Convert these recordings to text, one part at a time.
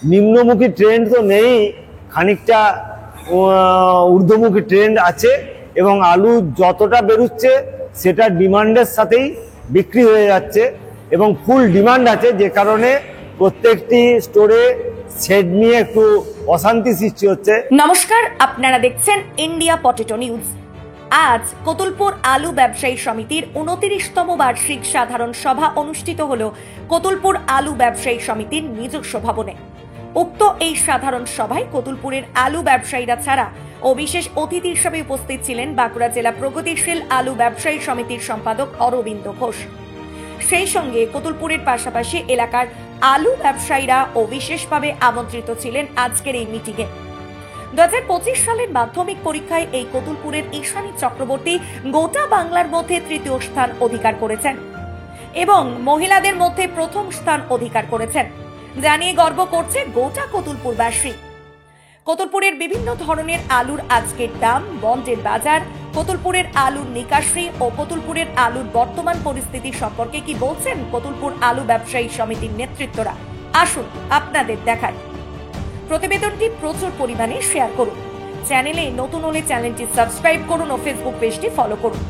নিম্নমুখী ট্রেন্ড তো নেই, খানিকটা ঊর্ধ্বমুখী ট্রেন্ড আছে এবং আলু যতটা বেরোচ্ছে সেটা ডিমান্ডের সাথেই বিক্রি হয়ে যাচ্ছে এবং ফুল ডিমান্ড আছে, যে কারণে প্রত্যেকটি স্টোরে শেড নিয়ে একটু অশান্তি সৃষ্টি হচ্ছে। নমস্কার, আপনারা দেখছেন ইন্ডিয়া পটেটো নিউজ। আজ কতুলপুর আলু ব্যবসায়ী সমিতির 29তম বার্ষিক সাধারণ সভা অনুষ্ঠিত হল কতুলপুর আলু ব্যবসায়ী সমিতির নিজস্ব ভবনে। উক্ত এই সাধারণ সভায় কতুলপুরের আলু ব্যবসায়ীরা ছাড়া ও বিশেষ অতিথি হিসেবে উপস্থিত ছিলেন বাঁকুড়া জেলা প্রগতিশীল আলু ব্যবসায়ী সমিতির সম্পাদক অরবিন্দ ঘোষ। সেই সঙ্গে কতুলপুরের পাশাপাশি এলাকার আলু ব্যবসায়ীরা ও বিশেষভাবে আমন্ত্রিত ছিলেন আজকের এই মিটিংয়ে। 2025 সালের মাধ্যমিক পরীক্ষায় এই কতুলপুরের ঈশানী চক্রবর্তী গোটা বাংলার মধ্যে তৃতীয় স্থান অধিকার করেছেন এবং মহিলাদের মধ্যে প্রথম স্থান অধিকার করেছেন, জানিয়ে গর্ব করছে গোটা কতুলপুরবাসী। কতুলপুরের বিভিন্ন ধরনের আলুর আজকের দাম, বন্ডের বাজার, কতুলপুরের আলুর নিকাশি ও কতুলপুরের আলুর বর্তমান পরিস্থিতি সম্পর্কে কি বলছেন কতুলপুর আলু ব্যবসায়ী সমিতির নেতৃত্বরা, আসুন আপনাদের দেখায়। প্রতিবেদনটি প্রচুর পরিমাণে শেয়ার করুন, চ্যানেলে নতুন হলে চ্যানেলটি সাবস্ক্রাইব করুন ও ফেসবুক পেজটি ফলো করুন।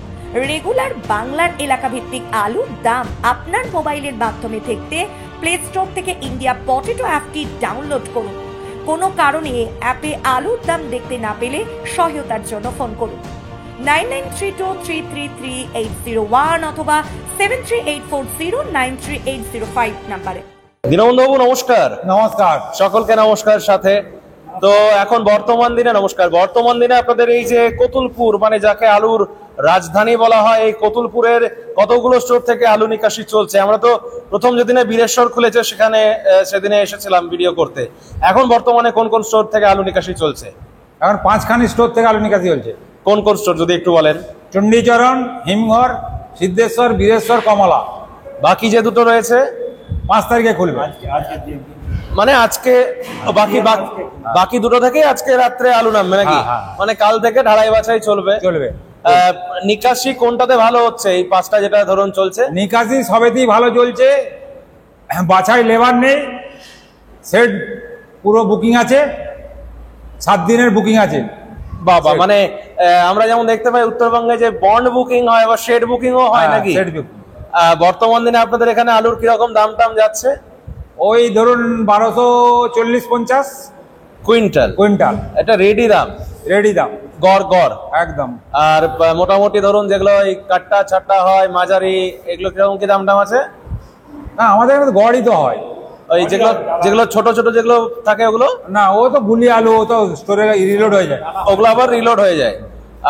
রেগুলার বাংলার এলাকা ভিত্তিক আলুর দাম আপনার মোবাইলের মাধ্যমে দেখতে প্লে স্টোর থেকে ইন্ডিয়া পটেটো অ্যাপটি ডাউনলোড করুন। কোনো কারণে অ্যাপে আলুর দাম দেখতে না পেলে সহায়তার জন্য ফোন করুন 9932333801 অথবা 7384093805 নম্বরে। দীনবন্ধু বাবু নমস্কার। নমস্কার সকলকে নমস্কার সাথে। তো এখন বর্তমান দিনে আপনাদের এই যে কতুলপুর, মানে যাকে আলুর রাজধানী বলা হয়, এই কতুলপুরের কতগুলো স্টোর থেকে আলু নিকাশি চলছে? আমরা তো প্রথম যেদিনে বীরেশ্বর খুলেছে সেদিনে এসেছিলাম ভিডিও করতে। এখন বর্তমানে কোন কোন স্টোর থেকে আলু নিকাশি চলছে? এখন 5খানি স্টোর থেকে আলু নিকাশি চলছে। কোন কোন স্টোর যদি একটু বলেন? চণ্ডীচরণ, হিমঘর, সিদ্ধেশ্বর, বীরেশ্বর, কমলা। বাকি যে দুটো রয়েছে 5 তারিখে খুলবে। মানে আজকে বাকি দুটো থেকে আজকে রাত্রে আলু নামবে নাকি? মানে কাল থেকে ঢালাই বাছাই চলবে। নিকাশি কোনটাতে ভালো হচ্ছে? এই 5টা যেটা ধরুন চলছে, নিকাশি সবেতেই ভালো চলছে। বাছাই লেবার নেই, সেট পুরো বুকিং আছে, 7 দিনের বুকিং আছে। বাবা, মানে আমরা যেমন দেখতে পাই উত্তরবঙ্গে যে বন্ড বুকিং হয় বা শেড বুকিংও হয় নাকি? বর্তমান দিনে আপনাদের এখানে আলুর কিরকম দাম টাম যাচ্ছে? ওই ধরুন 1240-50 কুইন্টাল। এটা রেডি দাম গড় একদম। আর মোটামুটি ধরুন যেগুলো এই কাট্টা ছাট্টা হয়, মাঝারি, এগুলো কিরকম কি দাম আছে? না, আমাদের এখানে গড়ই তো হয়। ওই যেগুলো ছোট ছোট যেগুলো থাকে ওগুলো না, ও তো গুলি আলু, ও তো স্টোরে রিলোড হয়ে যায়, ওগুলো আবার রিলোড হয়ে যায়।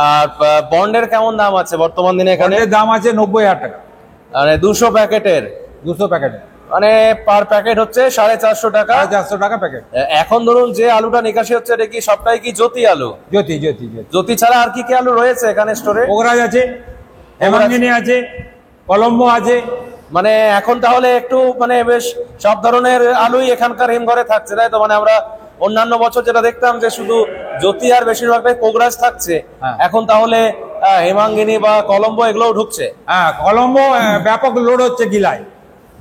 আর বন্ডের কেমন দাম আছে বর্তমান দিনে? এখানে দাম আছে 90,000 টাকা। মানে 200 প্যাকেটের মানে পার প্যাকেট হচ্ছে 450 টাকা। 450 টাকা প্যাকেট। এখন ধরুন যে আলুটা নিকাশি হচ্ছে, এটা কি সবটাই কি জ্যোতি আলু? জ্যোতি ছাড়া আর কি কি আলু রয়েছে এখানে স্টোরে? পোগরাজ আছে, হেমাঙ্গিনী আছে, কলম্বো আছে। মানে এখন তাহলে একটু মানে বেশ সব ধরনের আলুই এখানকার হিমঘরে থাকছে, তাই তো? মানে আমরা অন্যান্য বছর যেটা দেখতাম যে শুধু জ্যোতি আর বেশিরভাগটাই পোগরাজ থাকছে, এখন তাহলে হেমাঙ্গিনী বা কলম্বো এগুলোও ঢুকছে। হ্যাঁ, কলম্বো ব্যাপক লোড হচ্ছে গিলায়।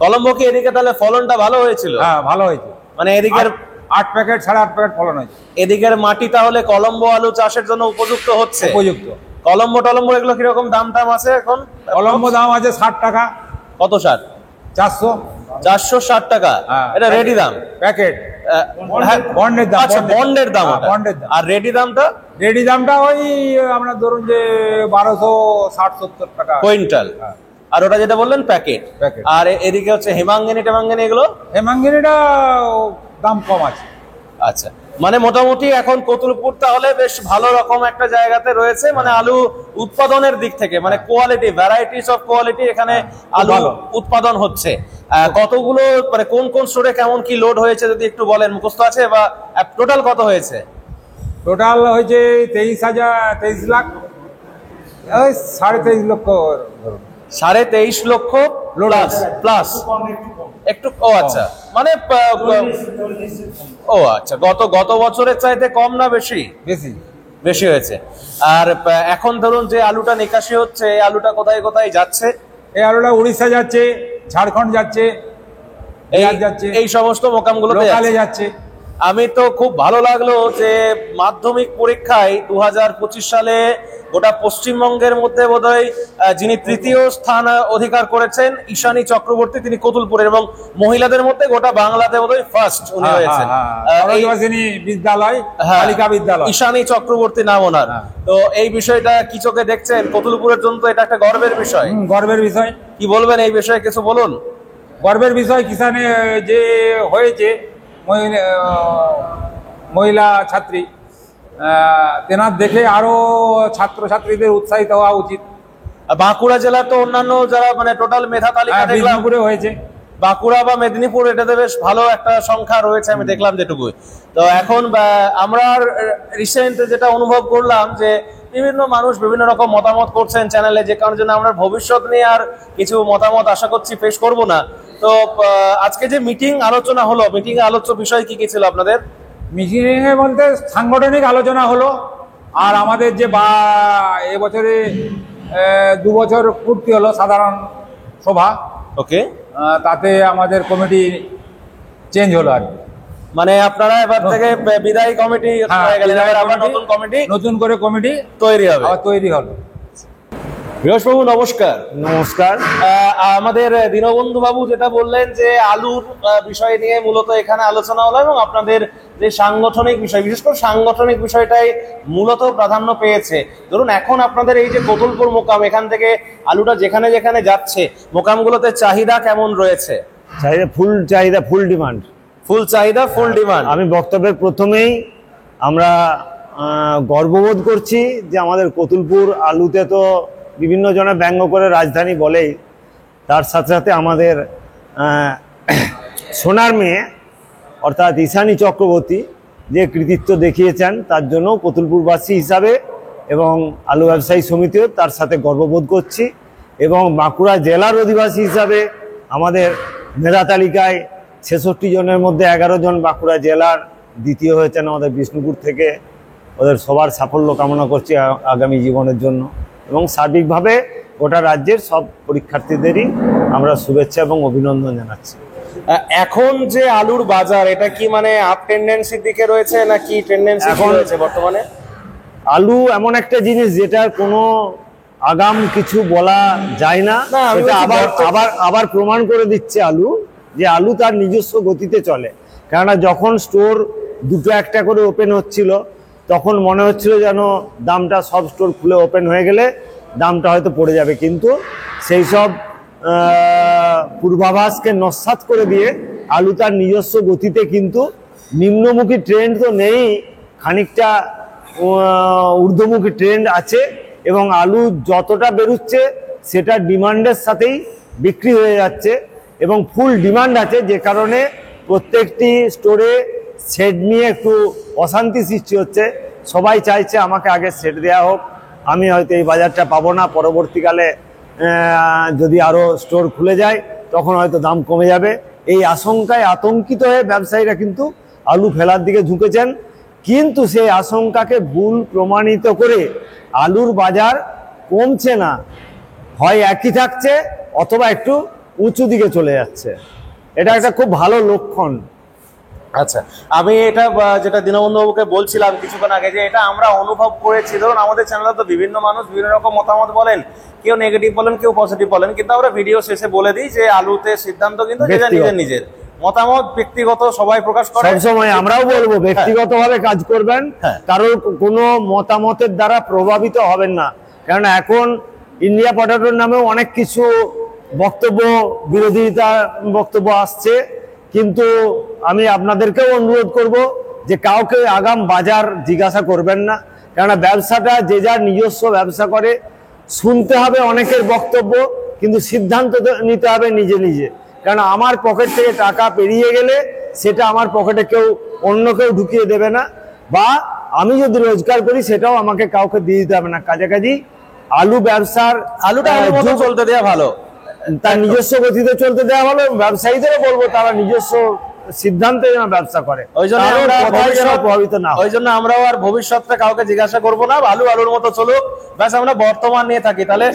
কলম্বো কি এদিকে তাহলে ফলনটা ভালো হয়েছিল? হ্যাঁ, ভালো হয়েছে। মানে এদিকের 8 প্যাকেট 8.5 প্যাকেট ফলন হয়েছে। এদিকের মাটি তাহলে কলম্বো আলু চাষের জন্য উপযুক্ত হচ্ছে। কলম্বো এগুলো কিরকম দাম টাম আছে এখন? কলম্বো দাম আছে 60 টাকা। কত 60? 460 টাকা। এটা রেডি দাম প্যাকেট। বন্ডের দাম। আচ্ছা, বন্ডের দাম। আর রেডি দামটা ওই আমরা ধরুন যে 1260-70 টাকা কুইন্টাল। আর ওটা যেটা বললেন প্যাকেট। আর এদিকে হচ্ছে হেমাঙ্গিনী এগুলো? হেমাঙ্গিনীটা দাম কম আছে। আচ্ছা, মানে মোটামুটি এখন কতুলপুর তাহলে বেশ ভালো রকম একটা জায়গাতে রয়েছে, মানে আলু উৎপাদনের দিক থেকে, মানে কোয়ালিটি, ভ্যারাইটিস অফ কোয়ালিটি এখানে আলু উৎপাদন হচ্ছে। কতগুলো, মানে কোন কোন স্টোরে কেমন কি লোড হয়েছে যদি একটু বলেন, মুখস্থ আছে? বা টোটাল কত হয়েছে? টোটাল হয়েছে 23 লাখ, 23.5 লক্ষ। 23.5 লক্ষ প্লাস একটু। ও আচ্ছা, মানে আচ্ছা, গত বছরের চাইতে কম না বেশি হয়েছে। আর এখন ধরুন যে আলুটা নিকাশি হচ্ছে, এই আলুটা কোথায় কোথায় যাচ্ছে? এই আলুটা উড়িষ্যা যাচ্ছে, ঝাড়খণ্ড যাচ্ছে, এই সমস্ত মোকামগুলোতে যাচ্ছে। আমি তো খুব ভালো লাগলো যে মাধ্যমিক পরীক্ষায় 2025 সালে গোটা পশ্চিমবঙ্গের মধ্যে বোধহয় যিনি তৃতীয় স্থান অধিকার করেছেন ঈশানী চক্রবর্তী, তিনি কতুলপুরের, এবং মহিলাদের মধ্যে গোটা বাংলাতে বোধহয় ফার্স্ট উনি হয়েছেন। বিদ্যালয়, হ্যাঁ, বালিকা বিদ্যালয়, ঈশানী চক্রবর্তী নাম ওনার। তো এই বিষয়টা কি চোখে দেখছেন? কতুলপুরের জন্য তো এটা একটা গর্বের বিষয়। গর্বের বিষয়। কি বলবেন এই বিষয়ে, কিছু বলুন। গর্বের বিষয় কিষানে যে হয়েছে মহিলা ছাত্রী, তেনার দেখে আরো ছাত্রছাত্রীদের উৎসাহিত হওয়া উচিত। বাঁকুড়া জেলার তো অন্যান্য যারা মানে টোটাল মেধা তালিকা দেখলাম মেদিনীপুরে হয়েছে, বাঁকুড়া বা মেদিনীপুর, এটাতে বেশ ভালো একটা সংখ্যা রয়েছে আমি দেখলাম যেটুকু। তো এখন আমরা রিসেন্ট যেটা অনুভব করলাম যে বিভিন্ন মানুষ বিভিন্ন রকম মতামত করছেন চ্যানেলে, যে কারণে জন্য আমরা ভবিষ্যৎ নিয়ে আর কিছু মতামত আশা করছি পেশ করব না। তো আজকে যে মিটিং আলোচনা হলো, মিটিং এ আলোচ্য বিষয় কি কি ছিল আপনাদের? মিটিং এ বলতে সাংগঠনিক আলোচনা হলো, আর আমাদের যে এবছরে 2 বছর পূর্তি হলো সাধারণ সভা, ওকে, তাতে আমাদের কমিটি চেঞ্জ হলো আর কি। মানে আপনারা এবার থেকে বিদায়ী কমিটি হয়ে গেলেন, এবার আবার নতুন কমিটি, নতুন করে কমিটি তৈরি হবে, আবার তৈরি হলো। বৃহস্পতিবাবু নমস্কার। নমস্কার। আমাদের দীনবন্ধু বাবু যেটা বললেন যে আলুর বিষয় নিয়ে মূলত এখানে আলোচনা হলো, এবং আপনাদের যে সাংগঠনিক বিষয়, বিশেষ করে সাংগঠনিক বিষয়টাই মূলত প্রাধান্য পেয়েছে। ধরুন এখন আপনাদের এই যে কতুলপুর মোকাম, এখান থেকে আলুটা যেখানে যেখানে যাচ্ছে, মোকামগুলোতে চাহিদা কেমন রয়েছে? চাহিদা ফুল ডিমান্ড। ফুল চাহিদা, ফুল ডিমান্ড। আমি বক্তব্যের প্রথমেই আমরা গর্ববোধ করছি যে আমাদের কতুলপুর আলুতে তো বিভিন্ন জনে ব্যঙ্গ করে রাজধানী বলেই, তার সাথে সাথে আমাদের সোনার মেয়ে অর্থাৎ ঈশানী চক্রবর্তী যে কৃতিত্ব দেখিয়েছেন, তার জন্য কতুলপুরবাসী হিসাবে এবং আলু ব্যবসায়ী সমিতিও তার সাথে গর্ববোধ করছি। এবং বাঁকুড়া জেলার অধিবাসী হিসাবে আমাদের মেধা তালিকায় 66 জনের মধ্যে 11 জন বাঁকুড়া জেলার, দ্বিতীয় হয়েছেন আমাদের বিষ্ণুপুর থেকে। ওদের সবার সাফল্য কামনা করছি আগামী জীবনের জন্য, এবং সার্বিকভাবে গোটা রাজ্যের সব পরীক্ষার্থীদেরই আমরা শুভেচ্ছা এবং অভিনন্দন জানাচ্ছি। এখন যে আলুর বাজার, এটা কি মানে আপ টেন্ডেন্সির দিকে রয়েছে না কি টেন্ডেন্সি রয়েছে বর্তমানে? আলু এমন একটা জিনিস যেটার কোনো আগাম কিছু বলা যায় না, এটা আবার প্রমাণ করে দিচ্ছে আলু, যে আলু তার নিজস্ব গতিতে চলে। কেননা যখন স্টোর দুটো একটা করে ওপেন হচ্ছিল, তখন মনে হচ্ছিল যেন দামটা সব স্টোর খুলে ওপেন হয়ে গেলে দামটা হয়তো পড়ে যাবে, কিন্তু সেই সব পূর্বাভাসকে নস্যাৎ করে দিয়ে আলু তার নিজস্ব গতিতে কিন্তু নিম্নমুখী ট্রেন্ড তো নেই, খানিকটা ঊর্ধ্বমুখী ট্রেন্ড আছে, এবং আলু যতটা বেরোচ্ছে সেটা ডিমান্ডের সাথেই বিক্রি হয়ে যাচ্ছে, এবং ফুল ডিমান্ড আছে, যে কারণে প্রত্যেকটি স্টোরে সেট নিয়ে একটু অশান্তি সৃষ্টি হচ্ছে। সবাই চাইছে আমাকে আগে সেট দেওয়া হোক, আমি হয়তো এই বাজারটা পাবো না, পরবর্তীকালে যদি আরও স্টোর খুলে যায় তখন হয়তো দাম কমে যাবে। এই আশঙ্কায় আতঙ্কিত হয়ে ব্যবসায়ীরা কিন্তু আলু ফেলার দিকে ঝুঁকেছেন, কিন্তু সেই আশঙ্কাকে ভুল প্রমাণিত করে আলুর বাজার কমছে না, হয় একই থাকছে অথবা একটু উঁচু দিকে চলে যাচ্ছে। এটা একটা খুব ভালো লক্ষণ। আচ্ছা, আমি এটা যেটা দীনবন্ধু বাবুকে বলছিলাম কিছুক্ষণ আগে, যে এটা আমরা অনুভব করেছি। ধরুন আমাদের চ্যানেলে তো বিভিন্ন মানুষ বিভিন্ন রকম মতামত বলেন, কেউ নেগেটিভ বলেন, কেউ পজিটিভ বলেন, কিন্তু আমরা ভিডিও শেষে বলে দিই যে আলুতে সিদ্ধান্ত কিন্তু নিজের মতামত ব্যক্তিগত, সবাই প্রকাশ করে। সবসময় আমরাও বলবো ব্যক্তিগতভাবে কাজ করবেন, কারোর কোনো মতামতের দ্বারা প্রভাবিত হবেন না। কেননা এখন ইন্ডিয়া পটেটোর নামেও অনেক কিছু বক্তব্য, বিরোধিতা বক্তব্য আসছে, কিন্তু আমি আপনাদেরকেও অনুরোধ করব যে কাউকে আগাম বাজার জিজ্ঞাসা করবেন না, কেননা ব্যবসাটা যে যার নিজস্ব ব্যবসা করে, শুনতে হবে অনেকের বক্তব্য, কিন্তু সিদ্ধান্ত নিতে হবে নিজে নিজে। কারণ আমার পকেট থেকে টাকা পেরিয়ে গেলে সেটা আমার পকেটে অন্য কেউ ঢুকিয়ে দেবে না, বা আমি যদি রোজগার করি সেটাও আমাকে কাউকে দিয়ে দিতে হবে না। কাছাকাছি আলু ব্যবসার আলুটা চলতে দেওয়া ভালো, তার নিজস্ব গতিতে চলতে দেওয়া ভালো। ব্যবসায়ীদেরও বলবো তারা নিজস্ব সিদ্ধান্তে যেন ব্যবসা করে, ওই জন্য প্রভাবিত না। ওই জন্য আমরাও আর ভবিষ্যৎটা কাউকে জিজ্ঞাসা করবো না, আলু আলুর মতো চলুক, ব্যাস আমরা বর্তমান নিয়ে থাকি। তাহলে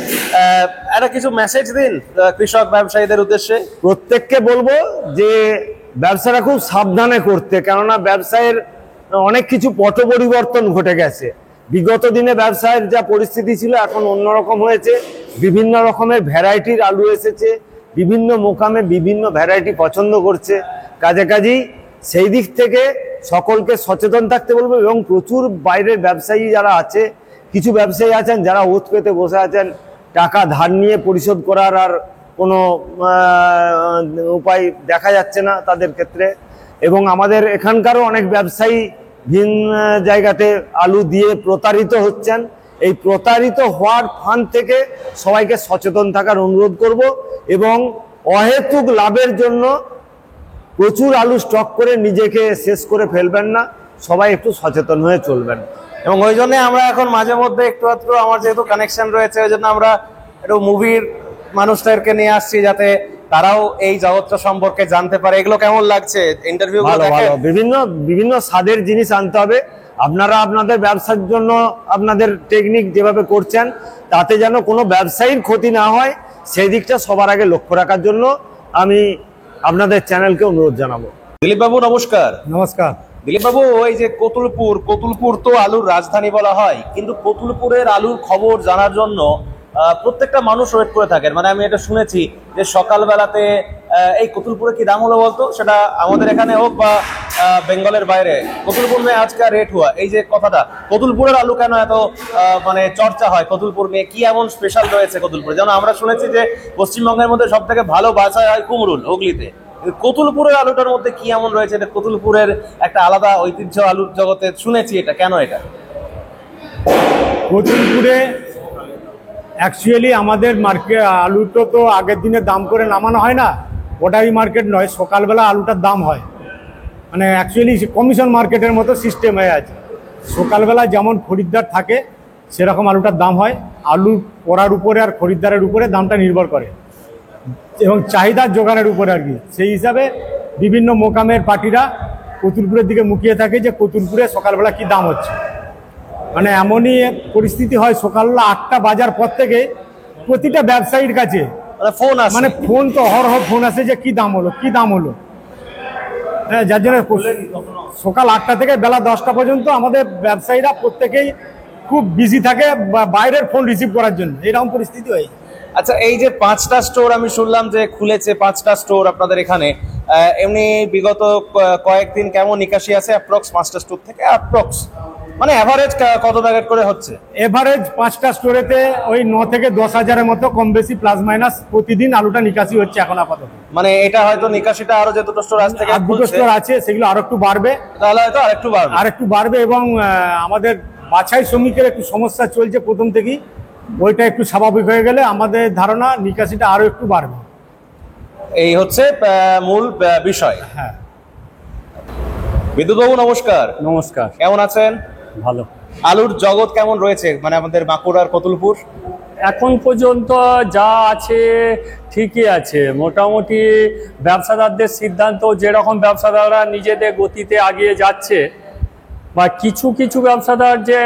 একটা কিছু মেসেজ দিন কৃষক ব্যবসায়ীদের উদ্দেশ্যে। প্রত্যেককে বলবো যে ব্যবসাটা খুব সাবধানে করতে, কেননা ব্যবসায়ের অনেক কিছু পট পরিবর্তন ঘটে গেছে। বিগত দিনে ব্যবসায়ের যা পরিস্থিতি ছিল এখন অন্যরকম হয়েছে। বিভিন্ন রকমের ভ্যারাইটির আলু এসেছে, বিভিন্ন মোকামে বিভিন্ন ভ্যারাইটি পছন্দ করছে। কাজেই সেই দিক থেকে সকলকে সচেতন থাকতে বলবো। এবং প্রচুর বাইরের ব্যবসায়ী যারা আছে, কিছু ব্যবসায়ী আছেন যারা ওত পেতে বসে আছেন, টাকা ধার নিয়ে পরিশোধ করার আর কোনো উপায় দেখা যাচ্ছে না তাদের ক্ষেত্রে। এবং আমাদের এখানকারও অনেক ব্যবসায়ী ভিন্ন জায়গাতে আলু দিয়ে প্রতারিত হচ্ছেন। এই প্রতারিত হওয়ার ফান থেকে সবাইকে সচেতন থাকার অনুরোধ করব এবং অহেতুক লাভের জন্য প্রচুর আলু স্টক করে নিজেকে শেষ করে ফেলবেন না, সবাই একটু সচেতন হয়ে চলবেন। এবং ওই জন্য আমরা এখন মাঝে মধ্যে একটু একটু আমার যেহেতু কানেকশন রয়েছে, ওই জন্য আমরা একটু মুভির মানুষদেরকে নিয়ে আসছি যাতে তারাও এই জগৎটা সম্পর্কে জানতে পারে। এগুলো কেমন লাগছে ইন্টারভিউ? ভালো ভালো, বিভিন্ন স্বাদের জিনিস আনতে হবে। আপনারা আপনাদের ব্যবসার জন্য আপনাদের টেকনিক যেভাবে করছেন তাতে যেন কোনো ব্যবসায়ীর ক্ষতি না হয়, সেই দিকটা সবার আগে লক্ষ্য রাখার জন্য আমি আপনাদের চ্যানেলকে অনুরোধ জানাবো। দিলীপ বাবু নমস্কার। নমস্কার। দিলীপ বাবু, এই যে কতুলপুর তো আলুর রাজধানী বলা হয়, কিন্তু কতুলপুরের আলুর খবর জানার জন্য প্রত্যেকটা মানুষ ওয়েট করে থাকেন। মানে আমি এটা শুনেছি যে সকালবেলাতে এই কতুলপুরে কি দাম হলো বলতো, সেটা আমাদের এখানে হোক বা বেঙ্গলের বাইরে, কতুলপুর মে আজকা রেট হুয়া, এই যে কথাটা, কতুলপুরের আলু কেন এত মানে চর্চা হয়? কতুলপুর নিয়ে কি এমন স্পেশাল রয়েছে কতুলপুরে? যেমন আমরা শুনেছি যে পশ্চিমবঙ্গের মধ্যে সব থেকে ভালো বাছাই হয় কুমরুল, হুগলিতে। কতুলপুরের আলুটার মধ্যে কি এমন রয়েছে? এটা কতুলপুরের একটা আলাদা ঐতিহ্য আলুর জগতে শুনেছি, এটা কেন? এটা কতুলপুরে অ্যাকচুয়ালি আমাদের মার্কেট আলুটা তো আগের দিনে দাম করে নামানো হয় না, ওটাই মার্কেট নয়, সকালবেলা আলুটার দাম হয়। মানে অ্যাকচুয়ালি কমিশন মার্কেটের মতো সিস্টেম হয়ে আছে। সকালবেলা যেমন খরিদ্দার থাকে সেরকম আলুটার দাম হয়। আলু পড়ার উপরে আর খরিদ্দারের উপরে দামটা নির্ভর করে এবং চাহিদার যোগানের উপরে আর কি। সেই হিসাবে বিভিন্ন মোকামের পার্টিরা কতুলপুরের দিকে মুখিয়ে থাকে যে কতুলপুরে সকালবেলা কি দাম হচ্ছে। মানে এমনই পরিস্থিতি হয় সকালবেলা 8টা বাজার পর থেকে প্রতিটা ব্যবসায়ীর কাছে ফোন আসে, মানে ফোন তো অহরহ ফোন আসে যে কি দাম হলো কি দাম হলো। হ্যাঁ, যার জন্য সকাল 8টা থেকে বেলা 10টা পর্যন্ত আমাদের ব্যবসায়ীরা প্রত্যেকেই খুব বিজি থাকে বাইরের ফোন রিসিভ করার জন্য, এরকম পরিস্থিতি হয়। আচ্ছা, এই যে 5টা স্টোর আমি শুনলাম যে খুলেছে, 5টা স্টোর আপনাদের এখানে, এমনি বিগত কয়েকদিন কেমন নিকাশি আছে অ্যাপ্রক্স 5টা স্টোর থেকে? অ্যাপ্রক্স মানে এভারেজ কত টার্গেট করে হচ্ছে? এভারেজ 5টা স্টোরেতে ওই 9 থেকে 10 হাজারের মতো কম বেশি প্লাস মাইনাস প্রতিদিন আলুটা নিকাশি হচ্ছে এখন আপাতত। মানে এটা হয়তো নিকাশিটা আরো যে দুটো স্টোর আজ থেকে আর দুটো স্টোর আছে সেগুলো আরো একটু বাড়বে, তাহলে হয়তো আরেকটু বাড়বে। এবং আমাদের বাছাই শ্রমিকের একটু সমস্যা চলছে প্রথম থেকেই, ওইটা একটু স্বাভাবিক হয়ে গেলে আমাদের ধারণা নিকাশিটা আরো একটু বাড়বে। এই হচ্ছে মূল বিষয়। হ্যাঁ। বিদ্যুৎবাবু নমস্কার। নমস্কার। কেমন আছেন? ভালো। আলুর জগৎ কেমন রয়েছে মানে আমাদের বাঁকুড়া আর কতুলপুর? এখন পর্যন্ত যা আছে ঠিকই আছে, মোটামুটি ব্যবসাদারদের সিদ্ধান্ত, যেরকম ব্যবসাদাররা নিজেদের গতিতে এগিয়ে যাচ্ছে বা কিছু কিছু ব্যবসাদার যে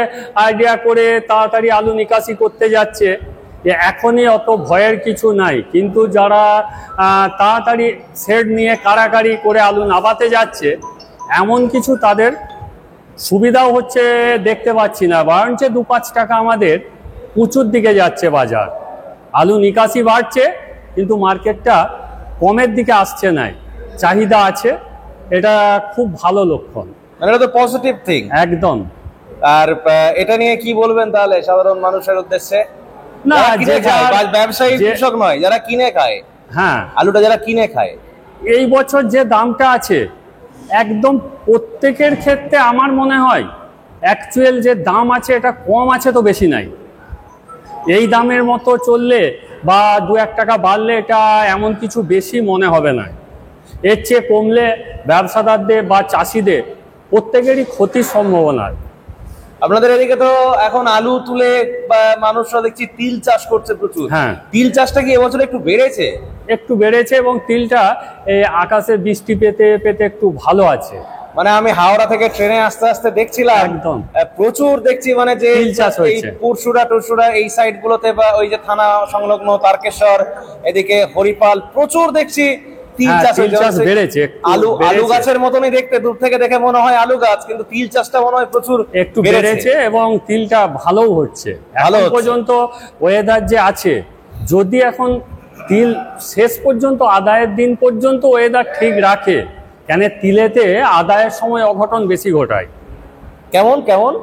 আইডিয়া করে তাড়াতাড়ি আলু নিকাশি করতে যাচ্ছে, এখনই অত ভয়ের কিছু নাই। কিন্তু যারা তাড়াতাড়ি শেড নিয়ে কাড়াকাড়ি করে আলু নামাতে যাচ্ছে, এমন কিছু তাদের সুবিধাও হচ্ছে দেখতে পাচ্ছি না, বরঞ্চ 2-5 টাকা আমাদের উঁচুর দিকে যাচ্ছে বাজার। আলু নিকাশি বাড়ছে কিন্তু মার্কেটটা কমের দিকে আসছে না, চাহিদা আছে, এটা খুব ভালো লক্ষণ। মানে এটা তো পজিটিভ থিং একদম। আর এটা নিয়ে কি বলবেন তাহলে সাধারণ মানুষের উদ্দেশ্যে? না, যে ব্যবসায়ী কৃষক নয়, যারা কিনে খায়, হ্যাঁ, আলুটা যারা কিনে খায়, এই বছর যে দামটা আছে একদম প্রত্যেকের ক্ষেত্রে আমার মনে হয় অ্যাকচুয়াল যে দাম আছে এটা কম আছে তো বেশি নাই। এই দামের মতো চললে বা 2-1 টাকা বাড়লে এটা এমন কিছু বেশি মনে হবে না। এর চেয়ে কমলে ব্যবসাদারদের বা চাষিদের প্রত্যেকেরই ক্ষতির সম্ভাবনা। আপনাদের এদিকে তো এখন আলু তুলে মানুষরা দেখছি তিল চাষ করছে প্রচুর। হ্যাঁ, তিল চাষটা কি এবছর একটু বেড়েছে? একটু বেড়েছে এবং তিলটা এই আকাশে বৃষ্টি পেতে পেতে একটু ভালো আছে। মানে আমি হাওড়া থেকে ট্রেনে আস্তে আস্তে দেখছিলাম একদম প্রচুর দেখছি, মানে যে তিল চাষ হয়েছে পুরসুরা এই সাইড গুলোতে বা ওই যে থানা সংলগ্ন তারকেশ্বর, এদিকে হরিপাল, প্রচুর দেখছি তিল হ্যাঁ, চাষ তিল হয়েছে, চাষ বেড়েছে, একটু আলু বেড়েছে। গাছের মতনই দেখতে, দূর থেকে দেখে মনে হয় আলু গাছ, কিন্তু তিল চাষটা মনে হয় প্রচুর একটু বেড়েছে এবং তিলটা ভালোও হচ্ছে। ভালো এখন হচ্ছে। পর্যন্ত ওয়েদার যে আছে, যদি এখন তিল শেষ পর্যন্ত আদায়ের দিন পর্যন্ত ওয়েদার ঠিক রাখে, কেন তিলেতে আদায়ের সময় অঘটন বেশি ঘটায়। কেমন কেমন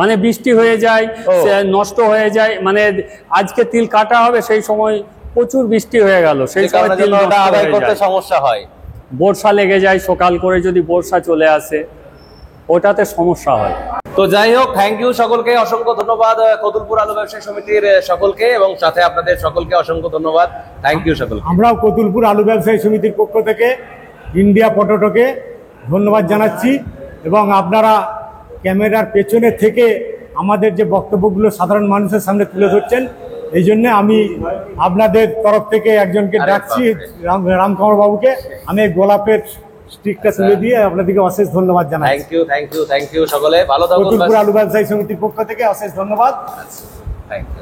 মানে বৃষ্টি হয়ে যায়, ও। সে নষ্ট হয়ে যায়, মানে আজকে তিল কাটা হবে সেই সময় প্রচুর বৃষ্টি হয়ে গেল, সেই যে সময় কারণের তিল জন্য ওটা নষ্ট আদায় হয়ে করতে যায়। সমস্যা হয়। বর্ষা লেগে যায়, সকাল করে যদি বর্ষা চলে আসে ওটাতে সমস্যা হয়। তো যাই হোক, থ্যাংক ইউ সকলকে, অসংখ্য ধন্যবাদ কতুলপুর আলু ব্যবসায়ী সমিতির সকলকে, এবং সাথে আপনাদের সকলকে অসংখ্য ধন্যবাদ। থ্যাংক ইউ সকলকে। আমরাও কতুলপুর আলু ব্যবসায়ী সমিতির পক্ষ থেকে ইন্ডিয়া পটেটোকে ধন্যবাদ জানাচ্ছি, এবং আপনারা ক্যামেরার পেছনে থেকে আমাদের যে বক্তব্যগুলো সাধারণ মানুষের সামনে তুলে ধরছেন, এই জন্য আমি আপনাদের তরফ থেকে একজনকে আরে ডাকছি, বাপরে। রামকুমার বাবুকে। আমি এই গোলাপের স্টিকটা তুলে দিয়ে আপনাদেরকে অশেষ ধন্যবাদ জানাচ্ছি। থ্যাংক ইউ সকলে, ভালো থাকুন। কতুলপুর আলু ব্যবসায়ী সমিতির পক্ষ থেকে অশেষ ধন্যবাদ। Thank you.